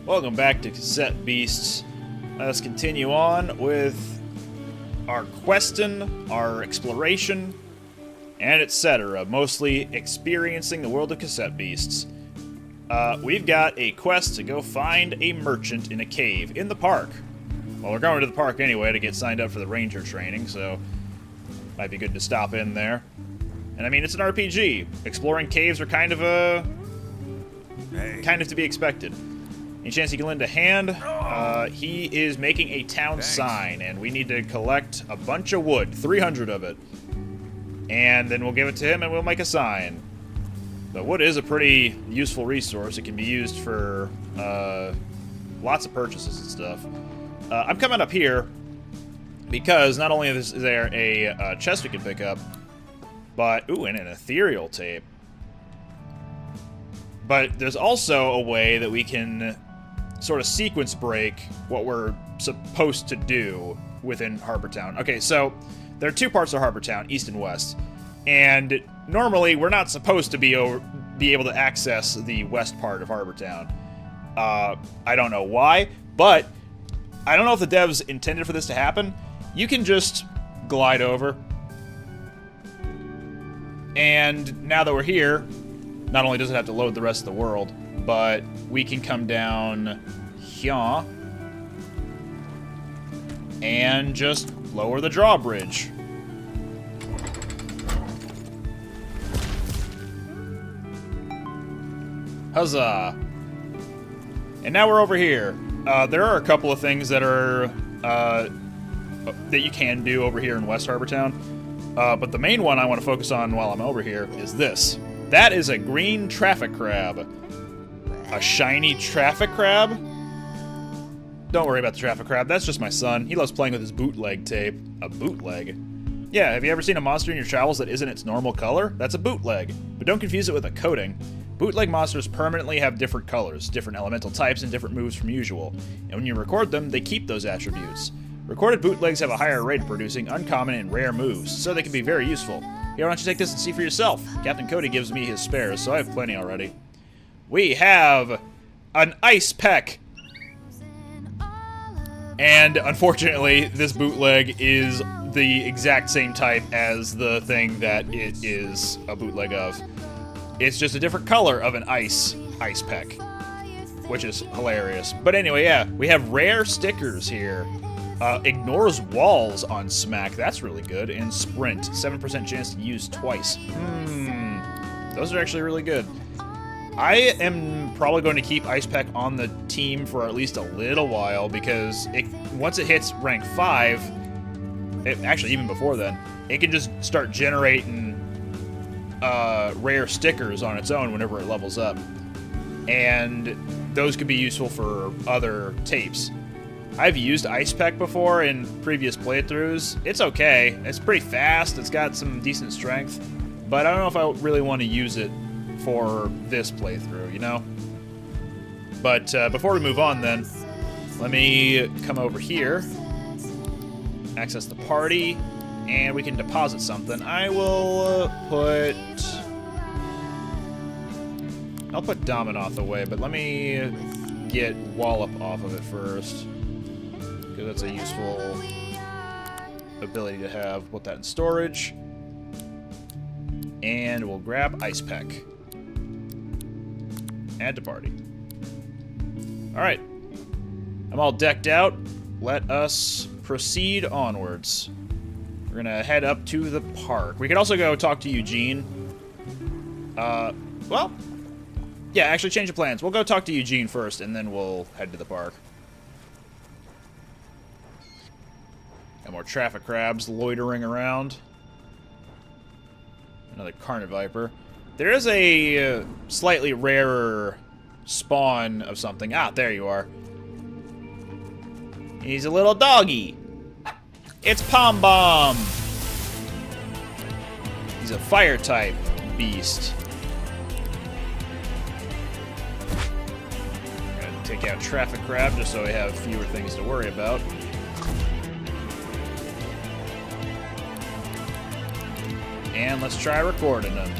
Welcome back to Cassette Beasts. Let's continue on with our questing, our exploration, and etc. Mostly experiencing the world of Cassette Beasts. We've got a quest to go find a merchant in a cave in the park. Well, we're going to the park anyway to get signed up for the ranger training, so might be good to stop in there. And I mean, it's an RPG. Exploring caves are kind of to be expected. Any chance he can lend a hand? He is making a town sign, and we need to collect a bunch of wood, 300 of it. And then we'll give it to him, and we'll make a sign. The wood is a pretty useful resource. It can be used for lots of purchases and stuff. I'm coming up here because not only is there a chest we can pick up, but, ooh, and an ethereal tape. But there's also a way that we can sort of sequence break what we're supposed to do within Harbor Town. Okay, so there are two parts of Harbor Town, east and west. And normally we're not supposed to be able to access the west part of Harbor Town. I don't know why, but I don't know if the devs intended for this to happen. You can just glide over. And now that we're here, not only does it have to load the rest of the world, but we can come down here and just lower the drawbridge. Huzzah! And now we're over here. There are a couple of things that are that you can do over here in West Harbor Town, but the main one I want to focus on while I'm over here is this. That is a green traffic crab. A shiny traffic crab? Don't worry about the traffic crab, that's just my son. He loves playing with his bootleg tape. A bootleg? Yeah, have you ever seen a monster in your travels that isn't its normal color? That's a bootleg. But don't confuse it with a coating. Bootleg monsters permanently have different colors, different elemental types, and different moves from usual. And when you record them, they keep those attributes. Recorded bootlegs have a higher rate of producing uncommon and rare moves, so they can be very useful. Here, why don't you take this and see for yourself? Captain Cody gives me his spares, so I have plenty already. We have an ice peck. And unfortunately, this bootleg is the exact same type as the thing that it is a bootleg of. It's just a different color of an ice peck, which is hilarious. But anyway, yeah, we have rare stickers here. Ignores walls on smack, that's really good. And sprint, 7% chance to use twice. Those are actually really good. I am probably going to keep Ice Peck on the team for at least a little while, because once it hits rank 5, actually even before then, it can just start generating rare stickers on its own whenever it levels up. And those could be useful for other tapes. I've used Ice Peck before in previous playthroughs. It's okay. It's pretty fast. It's got some decent strength. But I don't know if I really want to use it for this playthrough, you know? But before we move on then, let me come over here, access the party, and we can deposit something. I'll put Dominoth away, but let me get Wallop off of it first, because that's a useful ability to have. Put that in storage, and we'll grab Ice Peck. Add to party. Alright. I'm all decked out. Let us proceed onwards. We're gonna head up to the park. We could also go talk to Eugene. Well, yeah, actually change the plans. We'll go talk to Eugene first, and then we'll head to the park. Got more traffic crabs loitering around. Another Carniviper. There is a slightly rarer spawn of something. Ah, there you are. He's a little doggy. It's Pombomb. He's a fire type beast. I'm gonna take out Traffic Crab just so we have fewer things to worry about. And let's try recording them.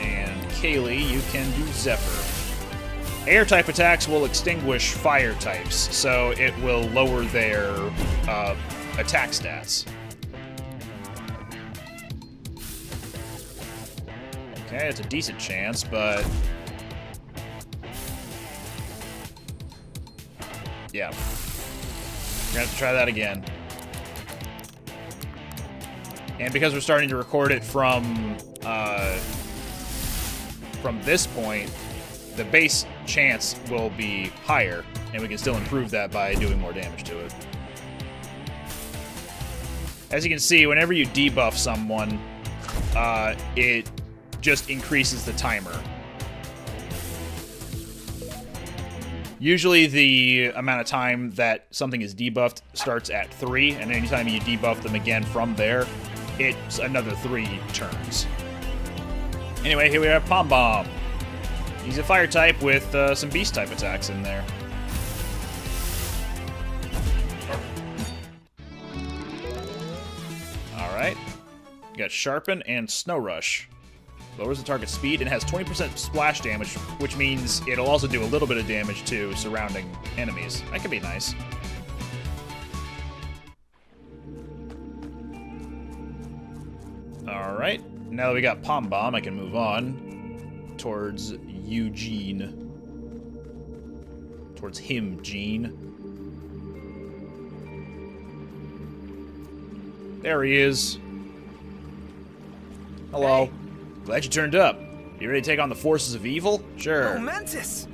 And Kaylee, you can do Zephyr. Air-type attacks will extinguish fire types, so it will lower their attack stats. Okay, it's a decent chance, but... yeah. We're gonna have to try that again. And because we're starting to record it from this point, the base chance will be higher, and we can still improve that by doing more damage to it. As you can see, whenever you debuff someone, it just increases the timer. Usually the amount of time that something is debuffed starts at 3, and anytime you debuff them again from there, it's another 3 turns. Anyway, here we have Pombomb. He's a fire type with some beast type attacks in there. Alright. You got Sharpen and Snow Rush. Lowers the target speed and has 20% splash damage, which means it'll also do a little bit of damage to surrounding enemies. That could be nice. Alright. Now that we got Pombomb, I can move on towards Eugene. Towards him, Gene. There he is. Hello. Hey. Glad you turned up. You ready to take on the forces of evil? Sure. Momentous.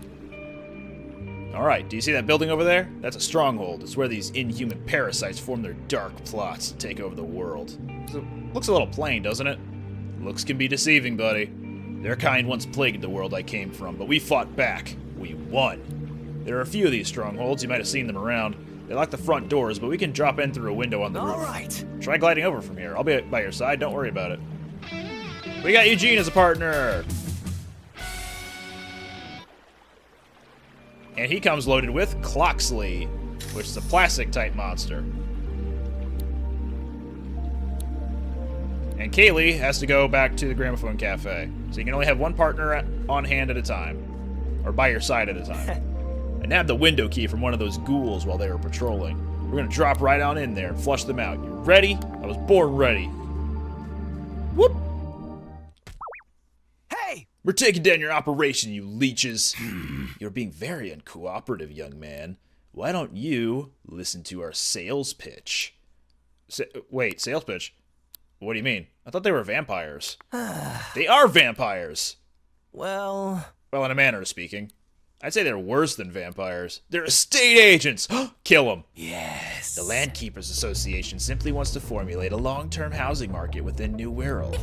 Alright, do you see that building over there? That's a stronghold. It's where these inhuman parasites form their dark plots to take over the world. Looks a little plain, doesn't it? Looks can be deceiving, buddy. Their kind once plagued the world I came from, but we fought back. We won. There are a few of these strongholds. You might have seen them around. They lock the front doors, but we can drop in through a window on the roof. Alright. Try gliding over from here. I'll be by your side. Don't worry about it. We got Eugene as a partner! And he comes loaded with Cloxley, which is a plastic-type monster. And Kaylee has to go back to the Gramophone Cafe. So you can only have one partner on hand at a time. Or by your side at a time. I nabbed the window key from one of those ghouls while they were patrolling. We're gonna drop right on in there and flush them out. You ready? I was born ready. Whoop! Hey! We're taking down your operation, you leeches. You're being very uncooperative, young man. Why don't you listen to our sales pitch? Wait, sales pitch? What do you mean? I thought they were vampires. They are vampires! Well, in a manner of speaking. I'd say they're worse than vampires. They're estate agents! Kill them! yes. The Landkeepers Association simply wants to formulate a long-term housing market within New Wirral.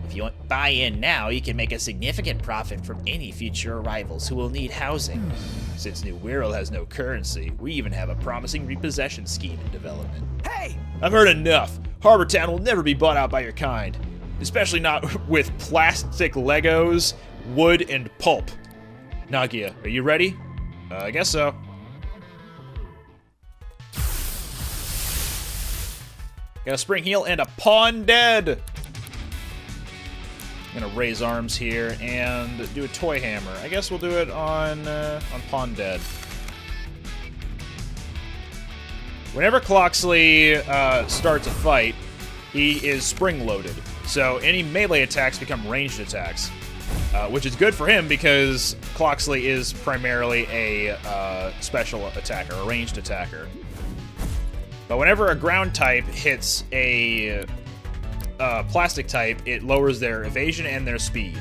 If you buy in now, you can make a significant profit from any future arrivals who will need housing. Since New Wirral has no currency, we even have a promising repossession scheme in development. Hey! I've heard enough. Harbor Town will never be bought out by your kind. Especially not with plastic Legos, wood, and pulp. Nagia, are you ready? I guess so. Got a spring heel and a pawn dead. I'm gonna raise arms here and do a toy hammer. I guess we'll do it on pawn dead. Whenever Cloxley starts a fight, he is spring-loaded. So any melee attacks become ranged attacks, which is good for him because Cloxley is primarily a special attacker, a ranged attacker. But whenever a ground type hits a plastic type, it lowers their evasion and their speed.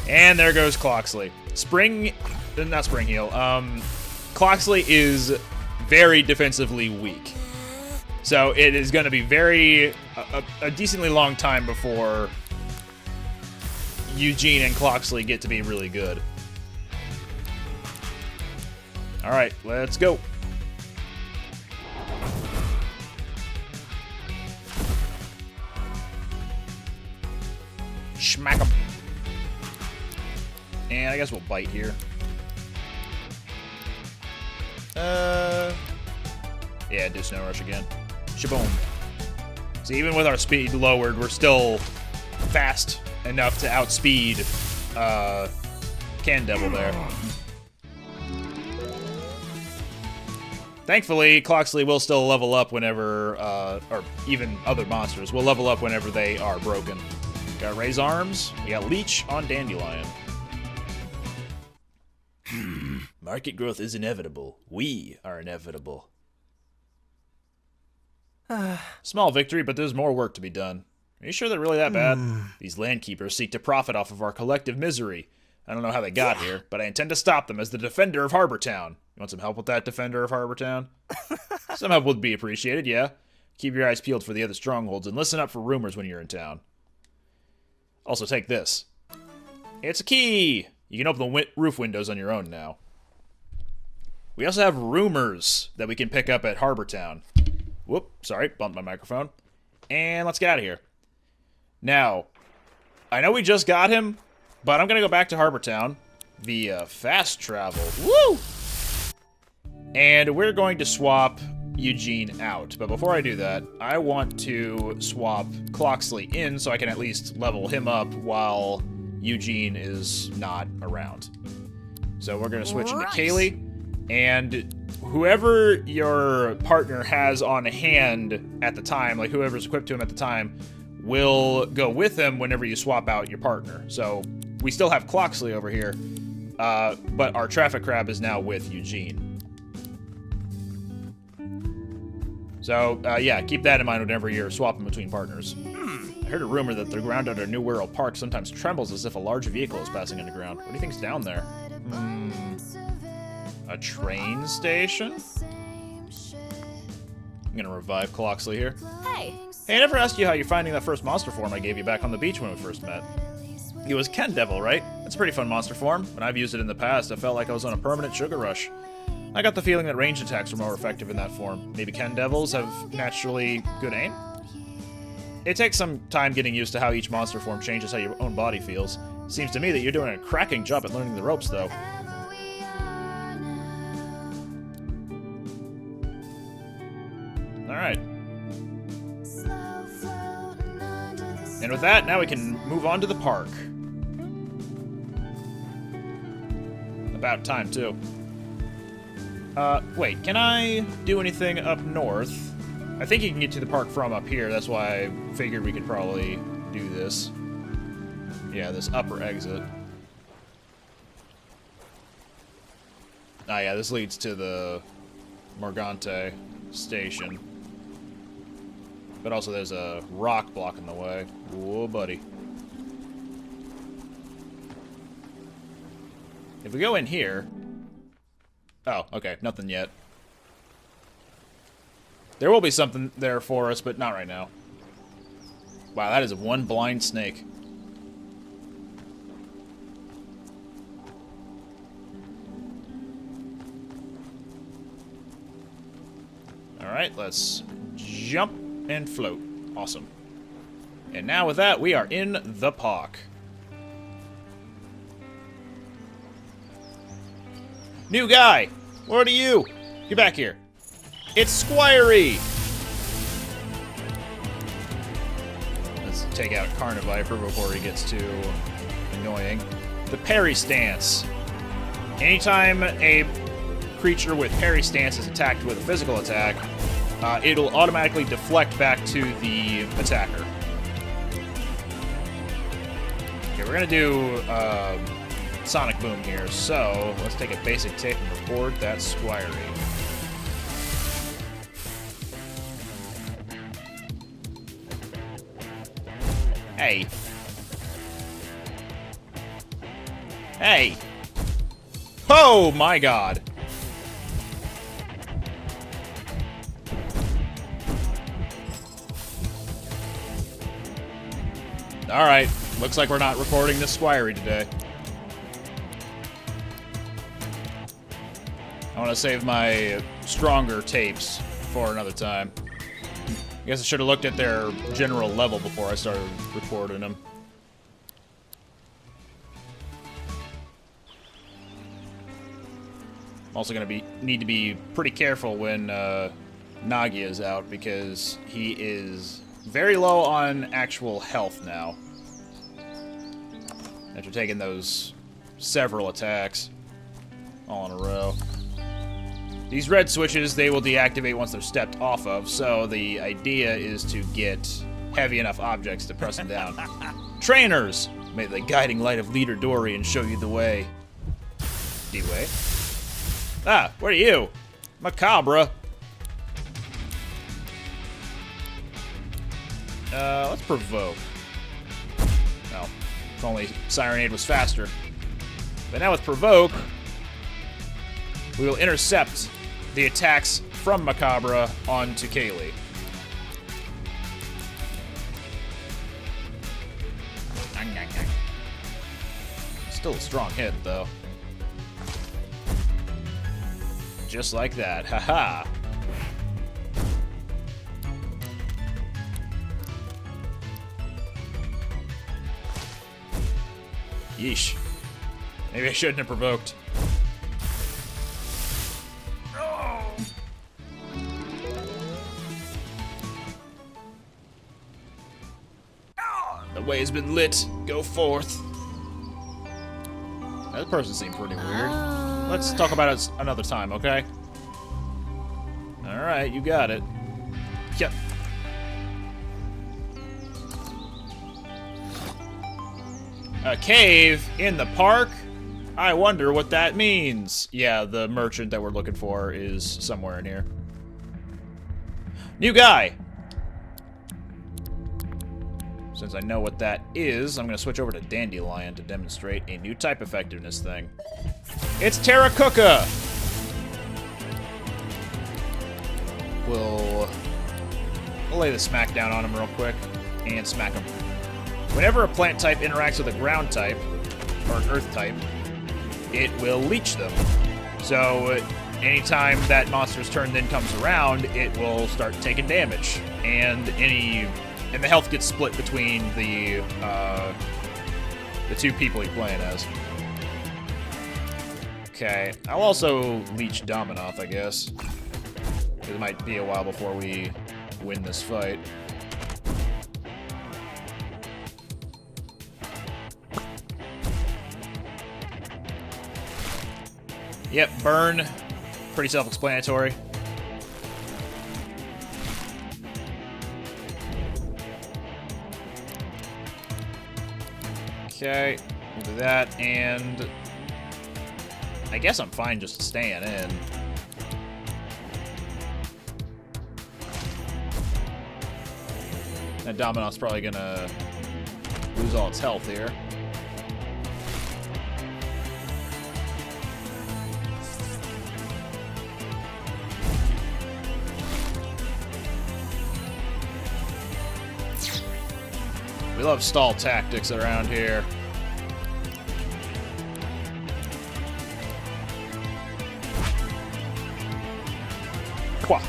And there goes Cloxley. Not Spring Heel. Cloxley is very defensively weak. So it is going to be a decently long time before Eugene and Cloxley get to be really good. Alright, let's go. Smack him. And I guess we'll bite here. Yeah, do Snow Rush again. Shaboom. So even with our speed lowered, we're still fast enough to outspeed Can Devil there. Thankfully, Cloxley will still level up whenever, or even other monsters will level up whenever they are broken. Got Raise Arms. We got Leech on Dandelion. Market growth is inevitable. We are inevitable. Small victory, but there's more work to be done. Are you sure they're really that bad? These landkeepers seek to profit off of our collective misery. I don't know how they got here, but I intend to stop them as the defender of Harbor Town. You want some help with that, defender of Harbor Town? Some help would be appreciated, yeah. Keep your eyes peeled for the other strongholds and listen up for rumors when you're in town. Also, take this. It's a key! You can open the roof windows on your own now. We also have rumors that we can pick up at Harbor Town. Whoop, sorry, bumped my microphone. And let's get out of here. Now, I know we just got him, but I'm going to go back to Harbor Town via fast travel. Woo! And we're going to swap Eugene out. But before I do that, I want to swap Cloxley in so I can at least level him up while Eugene is not around. So we're going to switch into Kaylee. And whoever your partner has on hand at the time, like whoever's equipped to him at the time, will go with him whenever you swap out your partner. So we still have Cloxley over here, but our traffic crab is now with Eugene. So, yeah, keep that in mind whenever you're swapping between partners. I heard a rumor that the ground under New Wirral Park sometimes trembles as if a large vehicle is passing underground. What do you think's down there? A train station? I'm gonna revive Cloxley here. Hey! Hey, I never asked you how you're finding that first monster form I gave you back on the beach when we first met. It was Ken Devil, right? That's a pretty fun monster form. When I've used it in the past, I felt like I was on a permanent sugar rush. I got the feeling that ranged attacks were more effective in that form. Maybe Ken Devils have naturally good aim? It takes some time getting used to how each monster form changes how your own body feels. Seems to me that you're doing a cracking job at learning the ropes, though. Alright. And with that, now we can move on to the park. About time, too. Wait, can I do anything up north? I think you can get to the park from up here, that's why I figured we could probably do this. Yeah, this upper exit. Ah, yeah, this leads to the Morgante station. But also there's a rock blocking the way. Whoa, buddy. If we go in here... Oh, okay, nothing yet. There will be something there for us, but not right now. Wow, that is one blind snake. Alright, let's jump and float. Awesome. And now with that, we are in the park. New guy! What are you? Get back here. It's Squirey! Let's take out Carniviper before he gets too annoying. The parry stance. Anytime a creature with parry stance is attacked with a physical attack, it'll automatically deflect back to the attacker. Okay, we're gonna do Sonic Boom here, so let's take a basic tape and record that Squirey. Hey. Hey. Oh my god. Alright, looks like we're not recording this Squirey today. I want to save my stronger tapes for another time. I guess I should have looked at their general level before I started recording them. I'm also going to need to be pretty careful when Nagia is out, because he is very low on actual health now. After taking those several attacks all in a row. These red switches, they will deactivate once they're stepped off of, so the idea is to get heavy enough objects to press them down. Trainers! May the guiding light of Leader Dorian show you the way. D-way? Ah, what are you? Macabre. Let's provoke. Well, if only Sirenade was faster. But now with provoke, we will intercept the attacks from Macabre onto Kaylee. Still a strong hit, though. Just like that. Haha. Yeesh. Maybe I shouldn't have provoked. The way has been lit. Go forth. That person seemed pretty weird. Let's talk about it another time, okay? Alright, you got it. Yep. A cave in the park? I wonder what that means. Yeah, the merchant that we're looking for is somewhere in here. New guy! Since I know what that is, I'm going to switch over to Dandelion to demonstrate a new type effectiveness thing. It's Terracotta! We'll lay the smack down on him real quick and smack him. Whenever a plant type interacts with a ground type, or an earth type, it will leech them. So anytime that monster's turn then comes around, it will start taking damage. And the health gets split between the two people you're playing as. Okay, I'll also leech Dominoth, I guess. It might be a while before we win this fight. Yep, burn. Pretty self-explanatory. Okay, we'll do that, and I guess I'm fine just staying in. That Domino's probably gonna lose all its health here. We love stall tactics around here. Quah.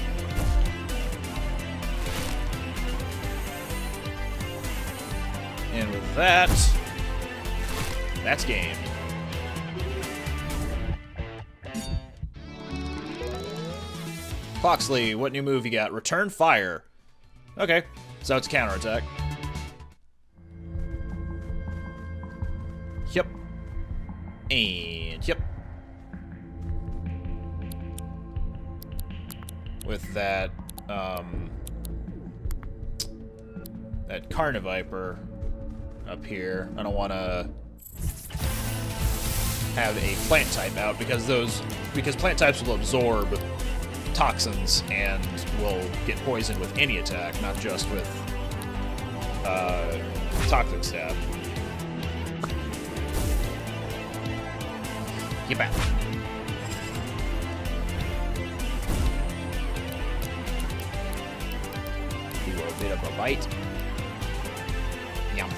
And with that, that's game. Foxley, what new move you got? Return fire. Okay, so it's counterattack. Yep. And yep. With that, that Carniviper up here, I don't want to have a plant type out because plant types will absorb toxins and will get poisoned with any attack, not just with toxic stab. Get back. Do a bit of a bite. Yum.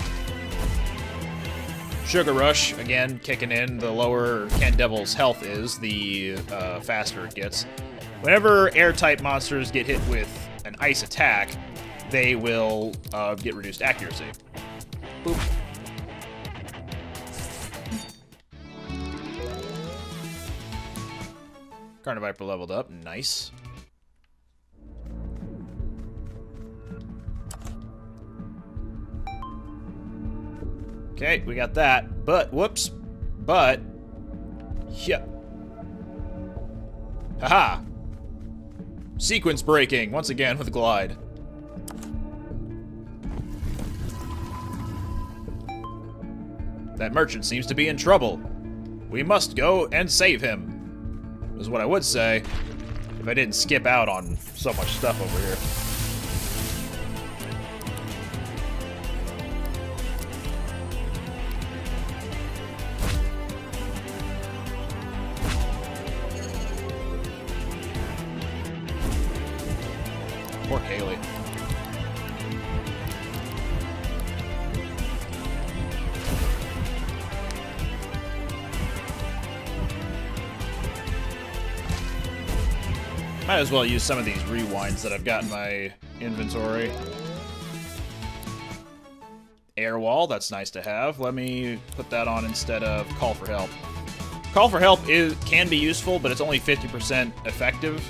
Sugar Rush, again, kicking in. The lower Ken Devil's health is, the faster it gets. Whenever air-type monsters get hit with an ice attack, they will get reduced accuracy. Boop. Carniviper leveled up. Nice. Okay, we got that. But, whoops. But, yeah. Haha! Sequence breaking, once again with Glide. That merchant seems to be in trouble. We must go and save him, is what I would say if I didn't skip out on so much stuff over here. Poor Kaylee. Might as well use some of these rewinds that I've got in my inventory. Air wall, that's nice to have. Let me put that on instead of call for help. Call for help can be useful, but it's only 50% effective.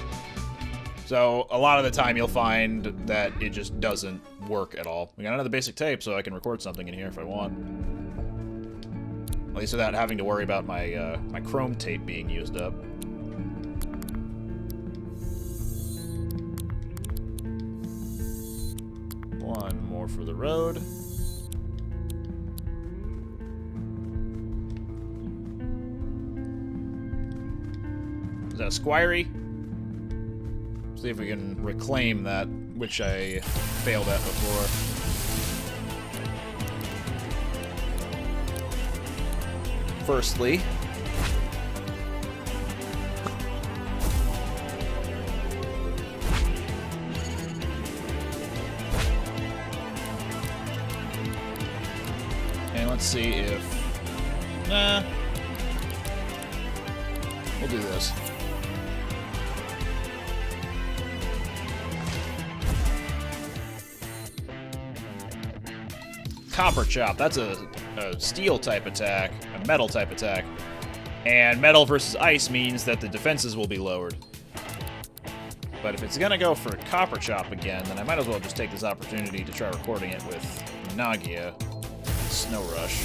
So a lot of the time you'll find that it just doesn't work at all. We got another basic tape, so I can record something in here if I want. At least without having to worry about my my chrome tape being used up. One more for the road. Is that a squirey? See if we can reclaim that, which I failed at before. Firstly, and let's see if... Nah. We'll do this. Copper Chop, that's a steel type attack, a metal type attack. And metal versus ice means that the defenses will be lowered. But if it's gonna go for Copper Chop again, then I might as well just take this opportunity to try recording it with Nagia, Snow Rush.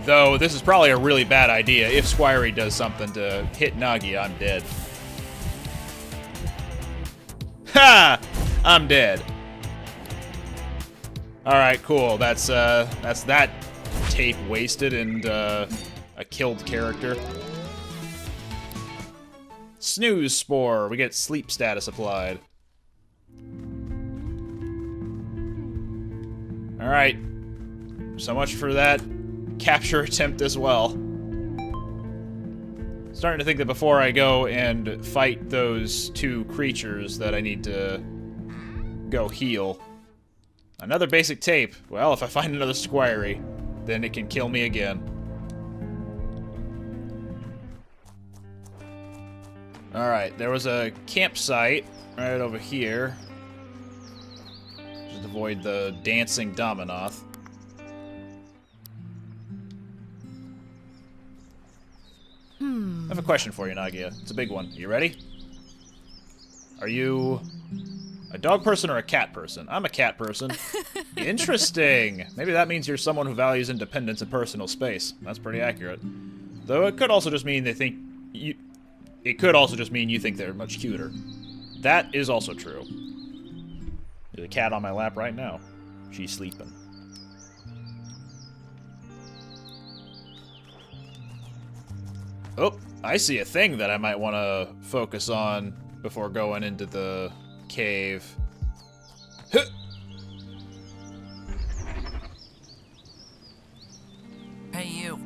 Though, this is probably a really bad idea. If Squirey does something to hit Nagia, I'm dead. Ha! I'm dead. Alright, cool. That's that tape wasted and a killed character. Snooze Spore. We get sleep status applied. Alright. So much for that capture attempt as well. Starting to think that before I go and fight those two creatures that I need to go heal. Another basic tape. Well, if I find another Squirey, then it can kill me again. Alright, there was a campsite right over here. Just avoid the dancing Dominoth. I have a question for you, Nagia. It's a big one. You ready? Are you a dog person or a cat person? I'm a cat person. Interesting. Maybe that means you're someone who values independence and personal space. That's pretty accurate. Though it could also just mean they think you... It could also just mean you think they're much cuter. That is also true. There's a cat on my lap right now. She's sleeping. Oh, I see a thing that I might want to focus on before going into the cave. Huh. Hey, you.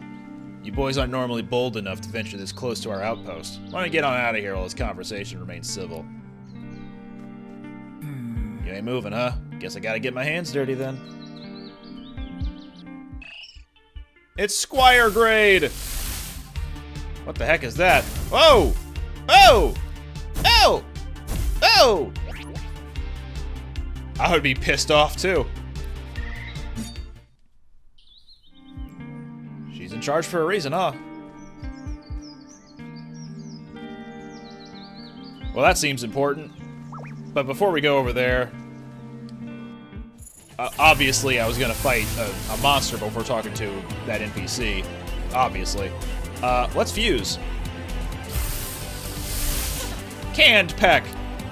You boys aren't normally bold enough to venture this close to our outpost. Why don't you get on out of here while this conversation remains civil? You ain't moving, huh? Guess I gotta get my hands dirty then. It's Squire Grade! What the heck is that? Whoa! Oh! Oh! Oh! I would be pissed off too. She's in charge for a reason, huh? Well, that seems important. But before we go over there, Obviously, I was gonna fight a monster before talking to that NPC. Obviously. Let's fuse. Canned Peck.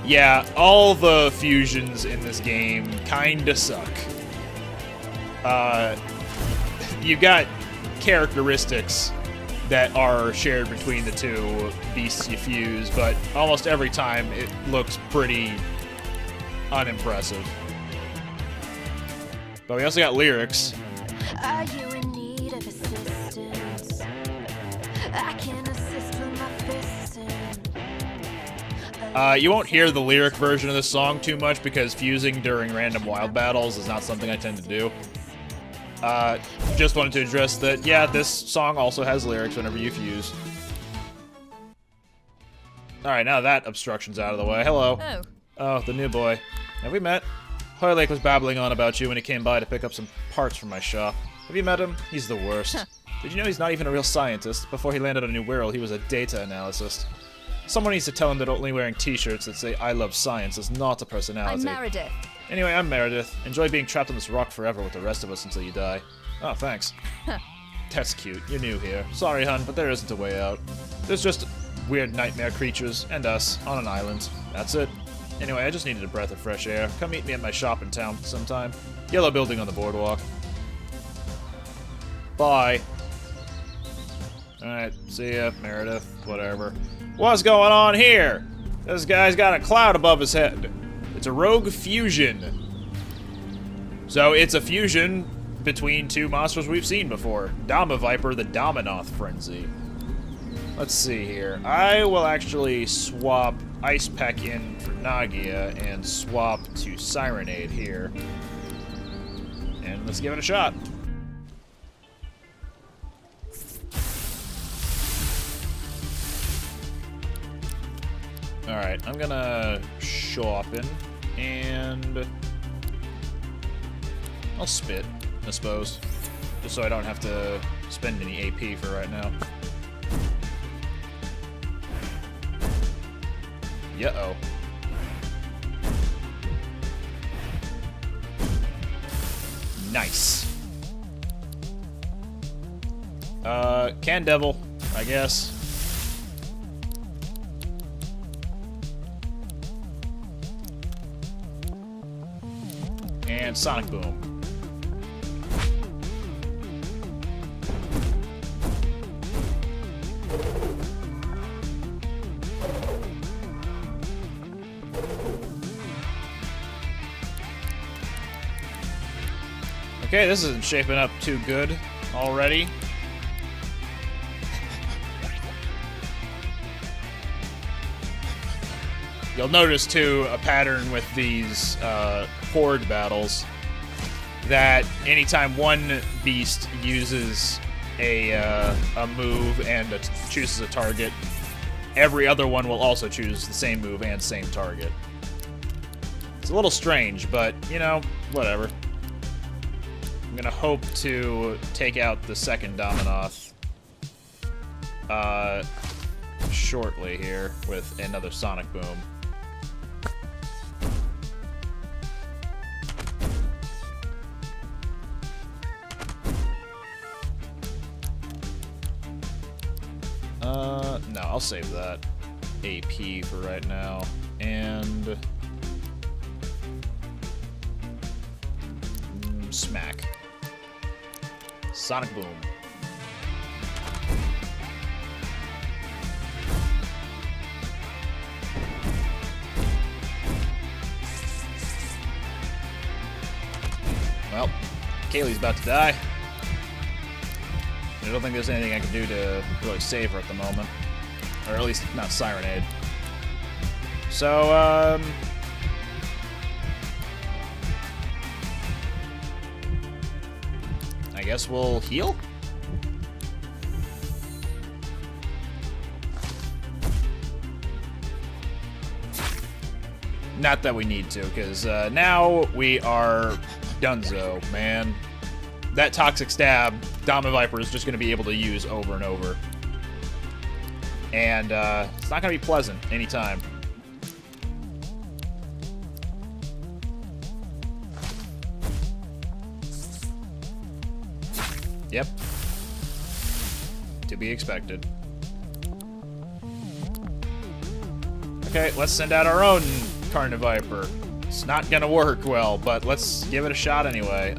Yeah, all the fusions in this game kinda suck. You got characteristics that are shared between the two beasts you fuse, but almost every time it looks pretty unimpressive. But we also got lyrics. Are you in need of assistance? I can assist with my fisting. You won't hear the lyric version of this song too much because fusing during random wild battles is not something I tend to do. Just wanted to address that, yeah, this song also has lyrics whenever you fuse. Alright, now that obstruction's out of the way. Hello. Oh. Oh, the new boy. Have we met? Hoylake was babbling on about you when he came by to pick up some parts from my shop. Have you met him? He's the worst. Huh. Did you know he's not even a real scientist? Before he landed on New Wirral, he was a data analyst. Someone needs to tell him that only wearing t-shirts that say I love science is not a personality. I'm Meredith. Anyway, I'm Meredith. Enjoy being trapped on this rock forever with the rest of us until you die. Oh, thanks. That's cute. You're new here. Sorry, hun, but there isn't a way out. There's just weird nightmare creatures and us on an island. That's it. Anyway, I just needed a breath of fresh air. Come meet me at my shop in town sometime. Yellow building on the boardwalk. Bye. Alright, see ya, Meredith. Whatever. What's going on here? This guy's got a cloud above his head. It's a rogue fusion. So it's a fusion between two monsters we've seen before. Dama Viper, the Dominoth Frenzy. Let's see here. I will actually swap Ice Peck in for Nagia and swap to Sirenade here. And let's give it a shot. Alright, I'm gonna sharpen and I'll spit, I suppose. Just so I don't have to spend any AP for right now. Uh-oh. Nice. Can Devil, I guess. And Sonic Boom. Okay, this isn't shaping up too good already. You'll notice, too, a pattern with these horde battles that anytime one beast uses a move and chooses a target, every other one will also choose the same move and same target. It's a little strange, but, you know, whatever. I'm gonna hope to take out the second Dominoth shortly here with another Sonic Boom. No, I'll save that AP for right now. And smack. Sonic Boom. Well, Kaylee's about to die. I don't think there's anything I can do to really save her at the moment. Or at least not Sirenade. So, I guess we'll heal? Not that we need to, because now we are donezo, man. That Toxic Stab, Dama Viper is just going to be able to use over and over. And it's not going to be pleasant anytime. Yep. To be expected. Okay, let's send out our own Carniviper. It's not gonna work well, but let's give it a shot anyway.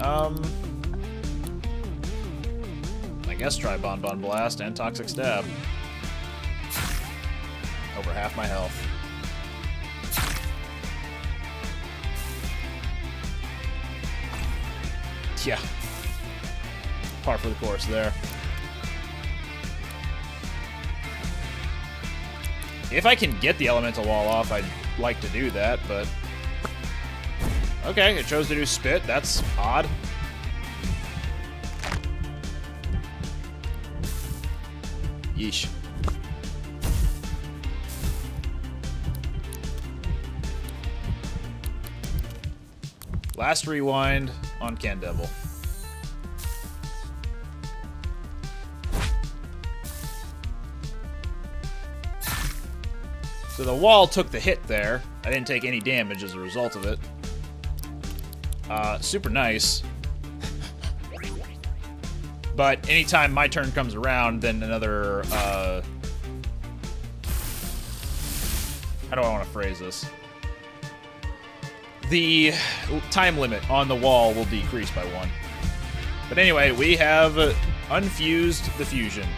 I guess try Bonbon Blast and Toxic Stab. Over half my health. Yeah. Par for the course there. If I can get the elemental wall off, I'd like to do that, but... Okay, it chose to do Spit. That's odd. Yeesh. Last rewind on Candevil. So the wall took the hit there. I didn't take any damage as a result of it. Super nice. But anytime my turn comes around, then another, how do I want to phrase this? The time limit on the wall will decrease by 1. But anyway, we have unfused the fusion.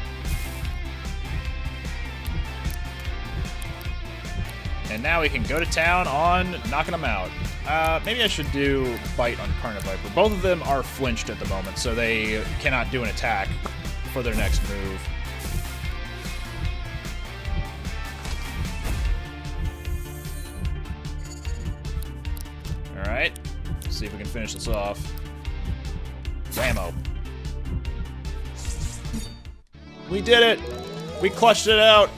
And now we can go to town on knocking them out. Maybe I should do Bite on Carniviper. Both of them are flinched at the moment, so they cannot do an attack for their next move. Alright, see if we can finish this off. Whammo. We did it! We clutched it out!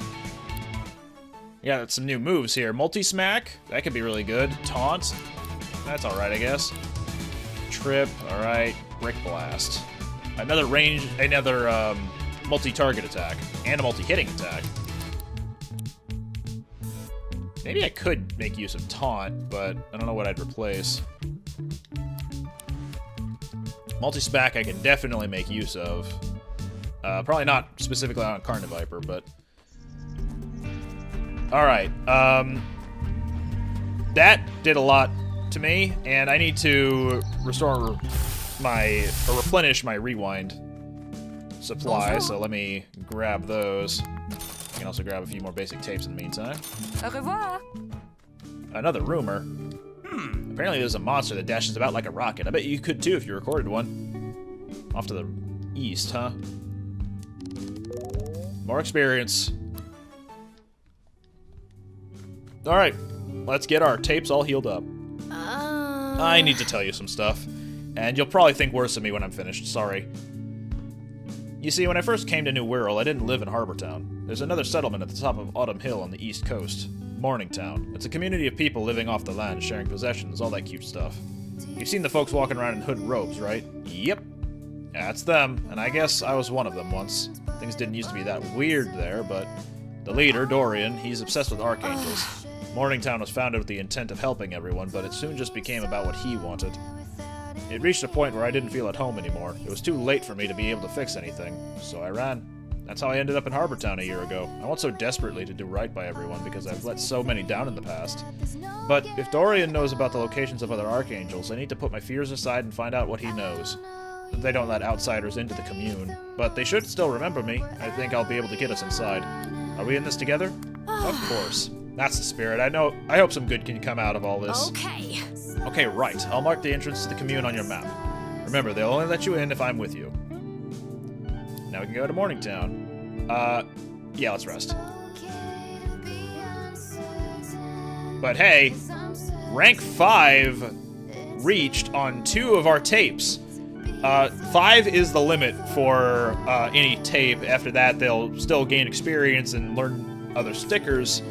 We got some new moves here. Multi-Smack, that could be really good. Taunt, that's alright, I guess. Trip, alright. Brick Blast. Another multi-target attack. And a multi-hitting attack. Maybe I could make use of Taunt, but I don't know what I'd replace. Multi-Smack I can definitely make use of. Probably not specifically on Carniviper, but... Alright, that did a lot to me, and I need to replenish my rewind supply, so let me grab those. I can also grab a few more basic tapes in the meantime. Au revoir. Another rumor. Apparently there's a monster that dashes about like a rocket. I bet you could too if you recorded one. Off to the east, huh? More experience. Alright, let's get our tapes all healed up. I need to tell you some stuff, and you'll probably think worse of me when I'm finished, sorry. You see, when I first came to New Wirral, I didn't live in Harbortown. There's another settlement at the top of Autumn Hill on the east coast, Morningtown. It's a community of people living off the land, sharing possessions, all that cute stuff. You've seen the folks walking around in hooded robes, right? Yep. That's them, and I guess I was one of them once. Things didn't used to be that weird there, but the leader, Dorian, he's obsessed with archangels. Morningtown was founded with the intent of helping everyone, but it soon just became about what he wanted. It reached a point where I didn't feel at home anymore. It was too late for me to be able to fix anything, so I ran. That's how I ended up in Harbortown a year ago. I want so desperately to do right by everyone because I've let so many down in the past. But if Dorian knows about the locations of other archangels, I need to put my fears aside and find out what he knows. They don't let outsiders into the commune, but they should still remember me. I think I'll be able to get us inside. Are we in this together? Of course. That's the spirit. I hope some good can come out of all this. Okay. Okay, right. I'll mark the entrance to the commune on your map. Remember, they'll only let you in if I'm with you. Now we can go to Morningtown. Yeah, let's rest. But hey, rank 5 reached on 2 of our tapes. 5 is the limit for any tape. After that, they'll still gain experience and learn other stickers.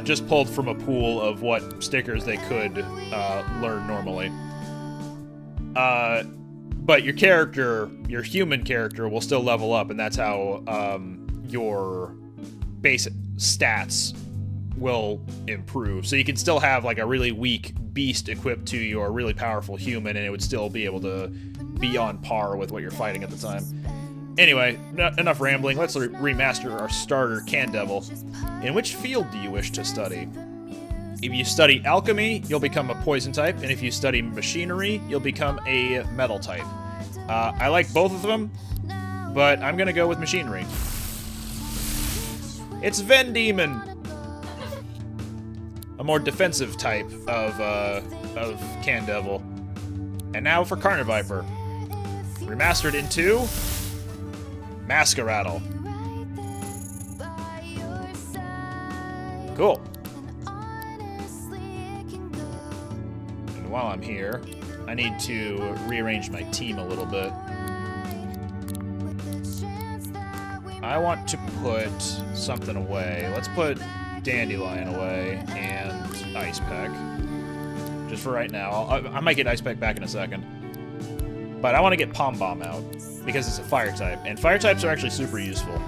Just pulled from a pool of what stickers they could learn normally. But your character, your human character, will still level up, and that's how your basic stats will improve. So you can still have like a really weak beast equipped to your really powerful human, and it would still be able to be on par with what you're fighting at the time. Anyway, enough rambling. Let's remaster our starter, Can Devil. In which field do you wish to study? If you study alchemy, you'll become a poison type, and if you study machinery, you'll become a metal type. I like both of them, but I'm gonna go with machinery. It's Ven Demon, a more defensive type of Can Devil. And now for Carniviper, remastered into Masqueradle. Cool. And while I'm here, I need to rearrange my team a little bit. I want to put something away. Let's put Dandelion away and Ice Peck. Just for right now. I might get Ice Peck back in a second. But I want to get Pombomb out because it's a fire type. And fire types are actually super useful.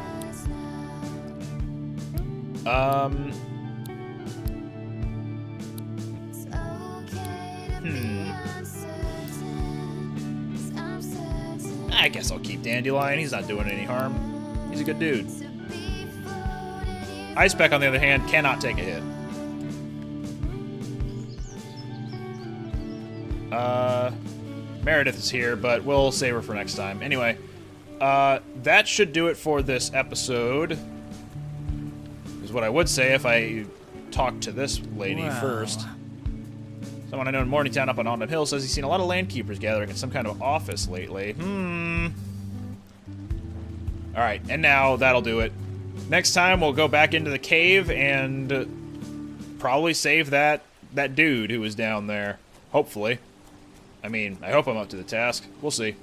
I guess I'll keep Dandelion. He's not doing any harm. He's a good dude. Ice Peck, on the other hand, cannot take a hit. Meredith is here, but we'll save her for next time. Anyway, that should do it for this episode. Is what I would say if I talked to this lady first. Someone I know in Morningtown up on Autumn Hill says he's seen a lot of landkeepers gathering in some kind of office lately. Alright, and now that'll do it. Next time we'll go back into the cave and probably save that dude who was down there. Hopefully. I mean, I hope I'm up to the task. We'll see.